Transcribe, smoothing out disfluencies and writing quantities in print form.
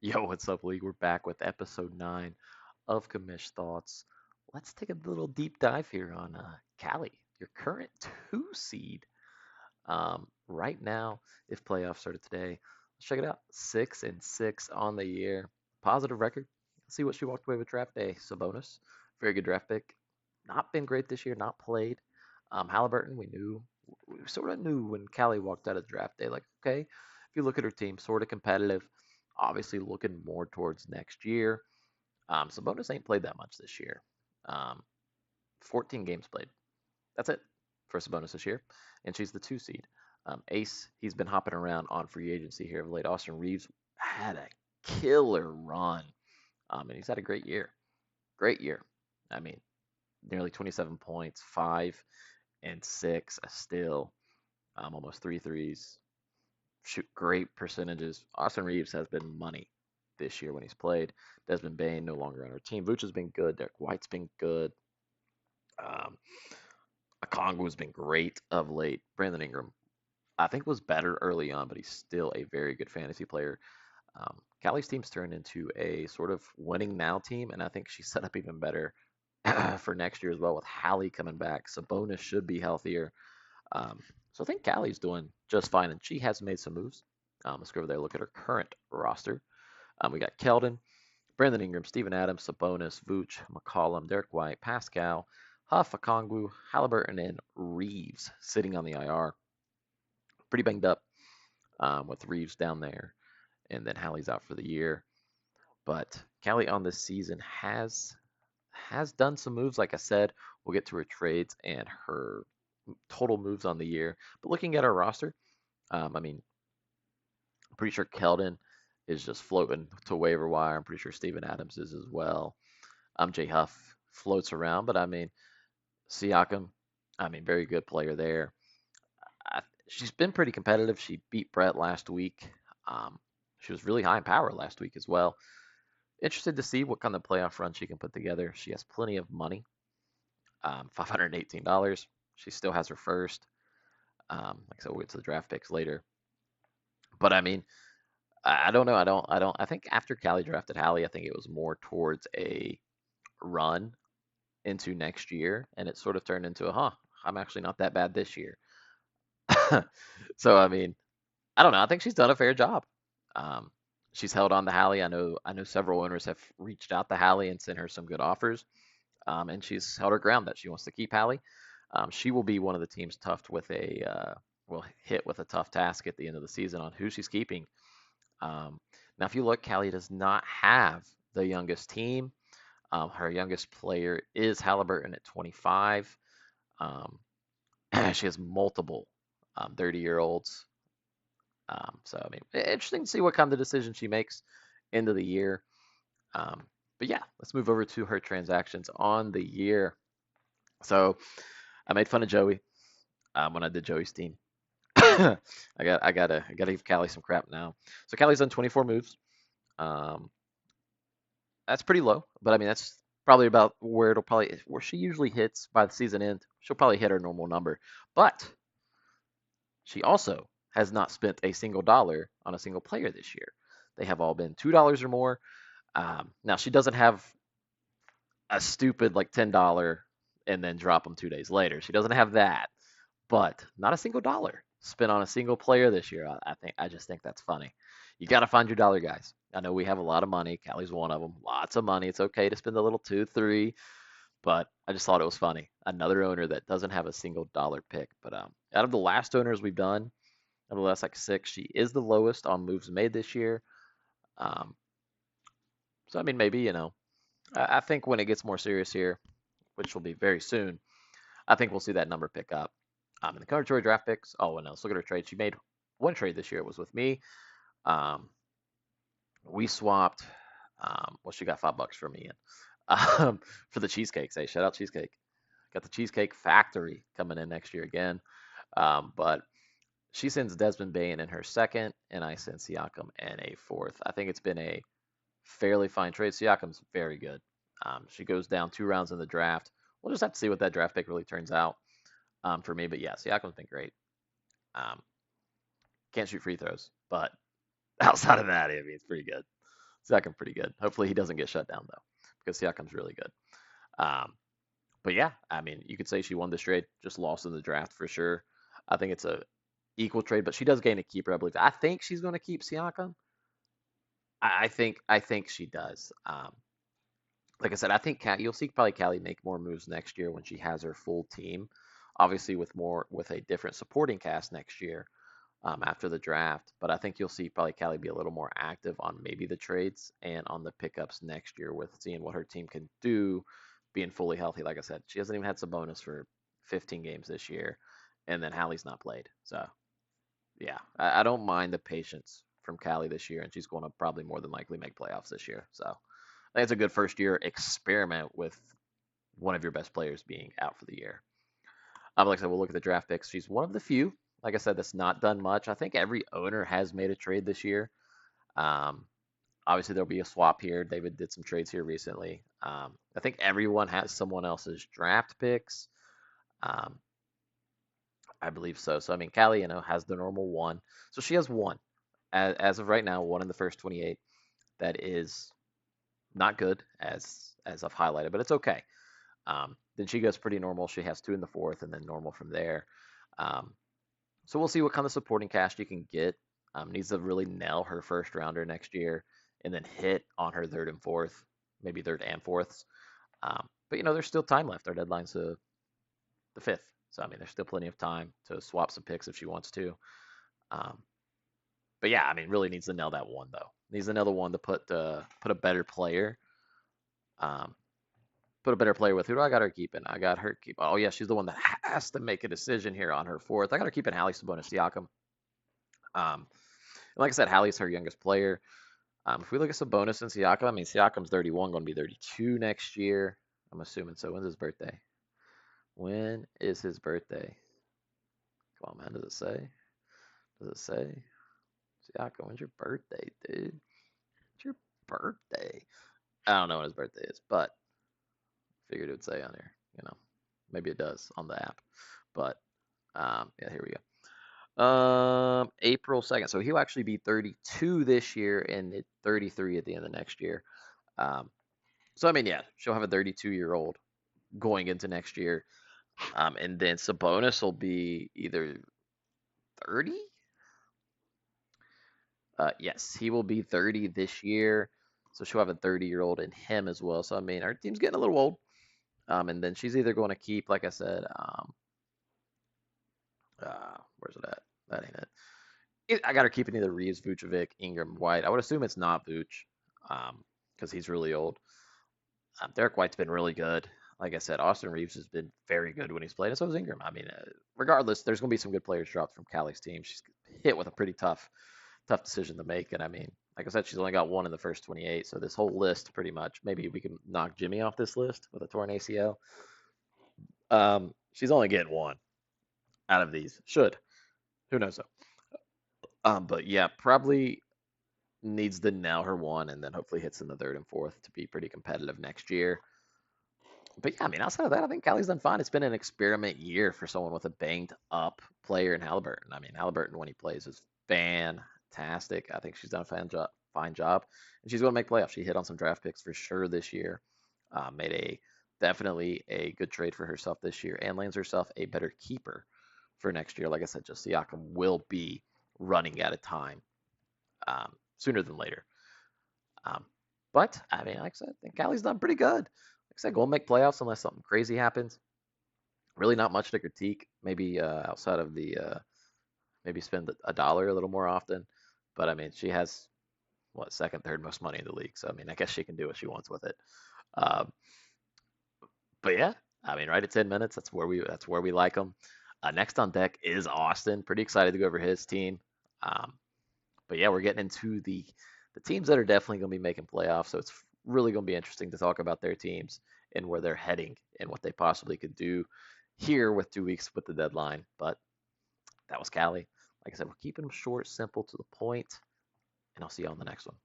Yo, what's up, League? We're back with episode 9 of Commish Thoughts. Let's take a little deep dive here on Cali, your current 2 seed. Right now, if playoffs started today, let's check it out. 6-6 on the year. Positive record. Let's see what she walked away with draft day. Sabonis, very good draft pick. Not been great this year, not played. Halliburton, we sort of knew when Cali walked out of draft day, like, okay, if you look at her team, sort of competitive, obviously looking more towards next year. Sabonis ain't played that much this year. Um, 14 games played. That's it for Sabonis this year, and she's the 2 seed. Ace, he's been hopping around on free agency here of late. Austin Reeves had a killer run, and he's had a great year. Great year. I mean, nearly 27 points, 5 and 6, a steal, almost three threes. Shoot great percentages. Austin Reeves has been money this year when he's played. Desmond Bain no longer on our team. Vooch has been good. Derek White's been good. Um, Okongwu's been great of late. Brandon Ingram, I think, was better early on, but he's still a very good fantasy player. Callie's team's turned into a sort of winning now team, and I think she's set up even better for next year as well with Hallie coming back. Sabonis should be healthier. So I think Callie's doing just fine, and she has made some moves. Let's go over there, look at her current roster. We got Keldon, Brandon Ingram, Steven Adams, Sabonis, Vooch, McCollum, Derek White, Pascal, Huff, Okongwu, Halliburton, and Reeves sitting on the IR. Pretty banged up with Reeves down there, and then Hallie's out for the year. But Callie on this season has done some moves. Like I said, we'll get to her trades and her total moves on the year. But looking at our roster, I mean, I'm pretty sure Keldon is just floating to waiver wire. I'm pretty sure Steven Adams is as well. Jay Huff floats around, but I mean, Siakam, I mean, very good player there. She's been pretty competitive. She beat Brett last week. Um, she was really high in power last week as well. Interested to see what kind of playoff run she can put together. She has plenty of money, $518. She still has her first. Like I said, we'll get to the draft picks later. But I mean, I don't know. I think after Callie drafted Hallie, I think it was more towards a run into next year, and it sort of turned into I'm actually not that bad this year. So I mean, I don't know. I think she's done a fair job. Um, she's held on to Hallie. I know several owners have reached out to Hallie and sent her some good offers, and she's held her ground that she wants to keep Hallie. She will be one of the teams tough with will hit with a tough task at the end of the season on who she's keeping. Now, if you look, Callie does not have the youngest team. Her youngest player is Halliburton at 25. Um, she has multiple 30-year-olds. So, I mean, interesting to see what kind of decision she makes into the year. But yeah, let's move over to her transactions on the year. So, I made fun of Joey when I did Joey's team. I gotta give Callie some crap now. So Callie's done 24 moves. Um, that's pretty low, but I mean that's probably about where she usually hits by the season end. She'll probably hit her normal number, but she also has not spent a single dollar on a single player this year. They have all been $2 or more. Now she doesn't have a stupid like $10 and then drop them 2 days later. She doesn't have that, but not a single dollar spent on a single player this year. I just think that's funny. You got to find your dollar, guys. I know we have a lot of money. Callie's one of them. Lots of money. It's okay to spend a little two, three, but I just thought it was funny. Another owner that doesn't have a single dollar pick. But out of the last owners we've done, out of the last like 6, she is the lowest on moves made this year. Um, so I mean, maybe I think when it gets more serious here, which will be very soon, I think we'll see that number pick up. In the compensatory draft picks, oh, and let's look at her trade. She made one trade this year. It was with me. Um, we swapped. Well, she got $5 from me for the cheesecakes. Hey, shout out Cheesecake. Got the Cheesecake Factory coming in next year again. But she sends Desmond Bain in her second, and I send Siakam in a fourth. I think it's been a fairly fine trade. Siakam's very good. She goes down 2 rounds in the draft. We'll just have to see what that draft pick really turns out for me. But yeah, Siakam's been great. Um, can't shoot free throws, but outside of that, I mean, it's pretty good. Siakam pretty good. Hopefully he doesn't get shut down though, because Siakam's really good. Um, but yeah, I mean, you could say she won this trade, just lost in the draft for sure. I think it's a equal trade, but she does gain a keeper, I believe. I think she's going to keep Siakam. I think she does. Like I said, I think you'll see probably Callie make more moves next year when she has her full team. Obviously, with a different supporting cast next year after the draft. But I think you'll see probably Callie be a little more active on maybe the trades and on the pickups next year with seeing what her team can do, being fully healthy. Like I said, she hasn't even had some bonus for 15 games this year, and then Hallie's not played. So yeah, I don't mind the patience from Callie this year, and she's going to probably more than likely make playoffs this year. So I think it's a good first year experiment with one of your best players being out for the year. Like I said, we'll look at the draft picks. She's one of the few, like I said, that's not done much. I think every owner has made a trade this year. Um, Obviously, there'll be a swap here. David did some trades here recently. I think everyone has someone else's draft picks. Um, I believe so. So I mean, Callie, has the normal one. So she has one as of right now, one in the first 28. That is not good as I've highlighted, but it's okay. Then she goes pretty normal. She has two in the fourth, and then normal from there. Um, so we'll see what kind of supporting cast you can get. Needs to really nail her first rounder next year, and then hit on her third and fourth, maybe third and fourths. But there's still time left. Our deadline's the fifth, so I mean, there's still plenty of time to swap some picks if she wants to. Um, but yeah, I mean, really needs to nail that one though. Needs to nail the one to put a better player. Um, put a better player with. Who do I got her keeping? I got her keep. Oh yeah, she's the one that has to make a decision here on her fourth. I got her keeping Hallie Sabonis Siakam. Um, like I said, Hallie's her youngest player. If we look at Sabonis and Siakam, I mean Siakam's 31, going to be 32 next year. I'm assuming so. When's his birthday? When is his birthday? Come on, man. Does it say? Does it say? Siakam, when's your birthday, dude? It's your birthday. I don't know when his birthday is, but figured it would say on here. Maybe it does on the app. But yeah, here we go. April 2nd. So he'll actually be 32 this year and 33 at the end of next year. So I mean, yeah, she'll have a 32-year-old going into next year. And then Sabonis will be either 30. Yes, he will be 30 this year. So she'll have a 30-year-old in him as well. So I mean, our team's getting a little old. And then she's either going to keep, like I said, where's it at? That ain't it. I got her keeping either Reeves, Vucevic, Ingram, White. I would assume it's not Vooch, because he's really old. Derek White's been really good. Like I said, Austin Reeves has been very good when he's played, and so has Ingram. I mean, regardless, there's going to be some good players dropped from Callie's team. She's hit with a pretty tough decision to make, and I mean, like I said, she's only got one in the first 28. So this whole list, pretty much, maybe we can knock Jimmy off this list with a torn ACL. She's only getting one out of these. Should. Who knows though? But yeah, probably needs to nail her one, and then hopefully hits in the third and fourth to be pretty competitive next year. But yeah, I mean, outside of that, I think Callie's done fine. It's been an experiment year for someone with a banged up player in Halliburton. I mean, Halliburton when he plays is fantastic. I think she's done a fine job, and she's going to make playoffs. She hit on some draft picks for sure this year. Made definitely a good trade for herself this year, and lands herself a better keeper for next year. Like I said, just Siakam will be running out of time sooner than later. But I mean, like I said, I think Callie's done pretty good. Like I said, go and make playoffs unless something crazy happens. Really, not much to critique. Maybe outside of the maybe spend a dollar a little more often. But I mean, she has what second, third most money in the league. So I mean, I guess she can do what she wants with it. Um, but yeah, I mean, right at 10 minutes, that's where we like them. Next on deck is Austin. Pretty excited to go over his team. Um, but yeah, we're getting into the teams that are definitely going to be making playoffs. So it's really going to be interesting to talk about their teams and where they're heading and what they possibly could do here with 2 weeks with the deadline. But that was Cali. Like I said, we're keeping them short, simple, to the point, and I'll see you on the next one.